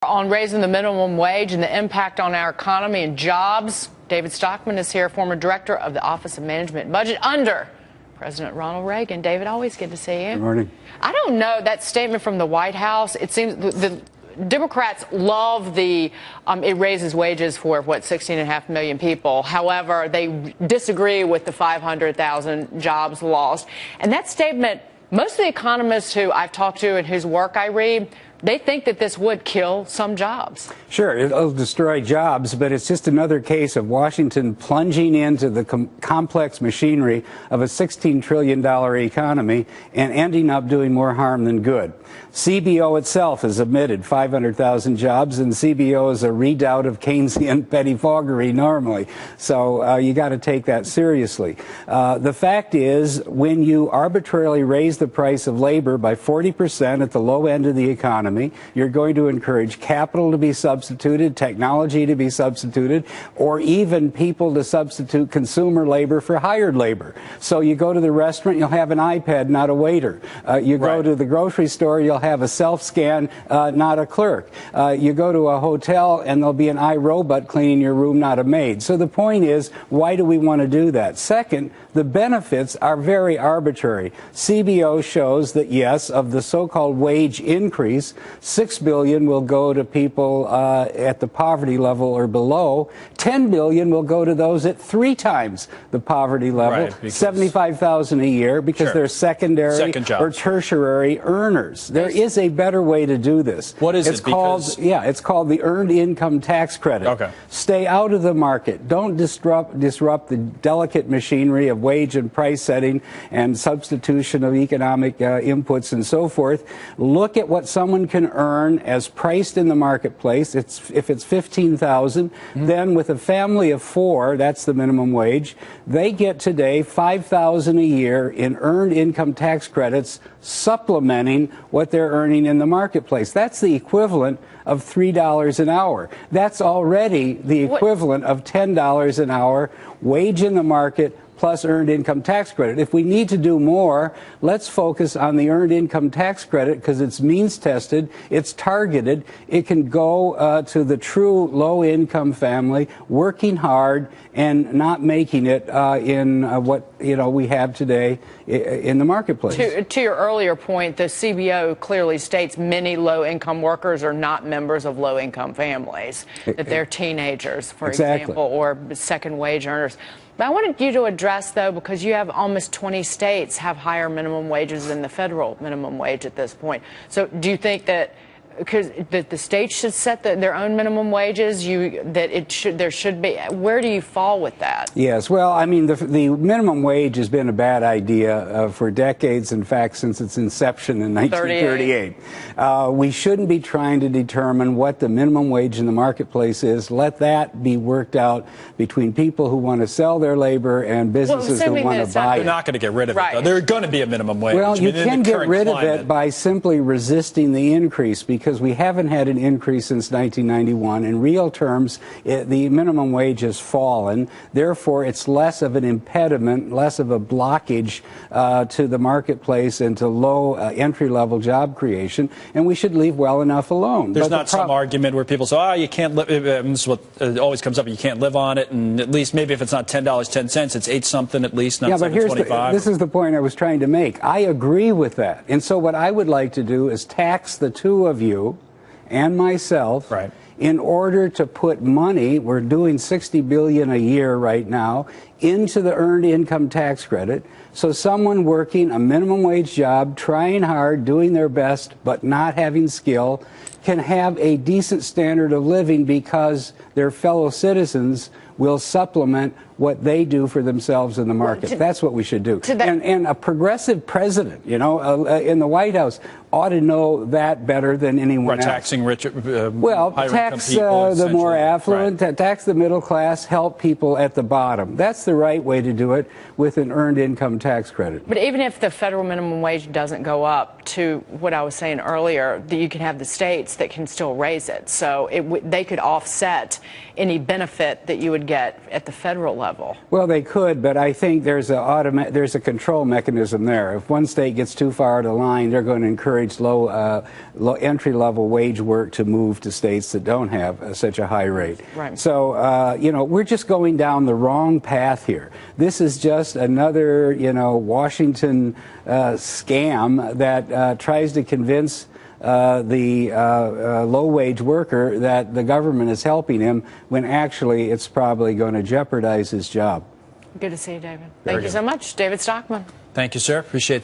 On raising the minimum wage and the impact on our economy and jobs. David Stockman is here, former director of the Office of Management and Budget under President Ronald Reagan. David, always good to see you. Good morning. I don't know, that statement from the White House, it seems the Democrats love it raises wages for, 16.5 million people. However, they disagree with the 500,000 jobs lost. And that statement, most of the economists who I've talked to and whose work I read, they think that this would kill some jobs. Sure, it'll destroy jobs, but it's just another case of Washington plunging into the complex machinery of a $16 trillion economy and ending up doing more harm than good. CBO itself has admitted 500,000 jobs, and CBO is a redoubt of Keynesian pettifoggery normally. So you got to take that seriously. The fact is, when you arbitrarily raise the price of labor by 40% at the low end of the economy, you're going to encourage capital to be substituted, technology to be substituted, or even people to substitute consumer labor for hired labor. So you go to the restaurant, you'll have an iPad, not a waiter. You go to the grocery store, you'll have a self-scan, not a clerk. You go to a hotel, and there'll be an iRobot cleaning your room, not a maid. So the point is, why do we want to do that? Second, the benefits are very arbitrary. CBO shows that, yes, of the so-called wage increase, $6 billion will go to people at the poverty level or below. $10 billion will go to those at 3 times the poverty level, right, $75,000 a year, because they're secondary or tertiary earners. There is a better way to do this. What is it? It's called the Earned Income Tax Credit. Okay. Stay out of the market. Don't disrupt the delicate machinery of wage and price setting and substitution of economic inputs and so forth. Look at what someone can earn as priced in the marketplace. If it's $15,000, then with a family of 4, that's the minimum wage, they get today $5,000 a year in earned income tax credits, supplementing what they're earning in the marketplace. That's the equivalent of $3 an hour. That's already the equivalent of $10 an hour wage in the market plus earned income tax credit. If we need to do more, let's focus on the earned income tax credit, because it's means tested, it's targeted, it can go to the true low income family working hard and not making it in what we have today in the marketplace. To your earlier point, the CBO clearly states many low income workers are not members of low income families, that they're teenagers, for example, or second wage earners. But I wanted you to address, though, because you have almost 20 states have higher minimum wages than the federal minimum wage at this point. So do you think that the states should set their own minimum wages, there should be, where do you fall with that? Yes, well, I mean, the minimum wage has been a bad idea for decades, in fact, since its inception in 1938. We shouldn't be trying to determine what the minimum wage in the marketplace is. Let that be worked out between people who want to sell their labor and businesses who want to buy it. They're not going to get rid of it, though. There's going to be a minimum wage. Well, you can get rid of it by simply resisting the increase, because we haven't had an increase since 1991. In real terms, the minimum wage has fallen. Therefore, it's less of an impediment, less of a blockage to the marketplace and to low entry-level job creation, and we should leave well enough alone. There's not some argument where people say, oh, you can't live, this is what always comes up, you can't live on it, and at least maybe if it's not $10.10, it's 8 something at least, not $7.25. This is the point I was trying to make. I agree with that. And so what I would like to do is tax the two of you and myself, in order to put money, we're doing $60 billion a year right now, into the earned income tax credit. So someone working a minimum wage job, trying hard, doing their best, but not having skill, can have a decent standard of living because their fellow citizens will supplement what they do for themselves in the market. That's what we should do. And a progressive president, in the White House ought to know that better than anyone else. Taxing rich, tax the more affluent, tax the middle class, help people at the bottom. That's the right way to do it with an earned income tax credit. But even if the federal minimum wage doesn't go up to what I was saying earlier, that you can have the states that can still raise it. So they could offset any benefit that you would get at the federal level. Well, they could, but I think there's a control mechanism there. If one state gets too far out of line, they're going to encourage low entry-level wage work to move to states that don't have such a high rate. Right. So, you know, we're just going down the wrong path here. This is just another, you know, Washington scam that tries to convince the low-wage worker that the government is helping him when actually it's probably going to jeopardize his job. Good to see you, David. Thank you so much. David Stockman. Thank you, sir. Appreciate that.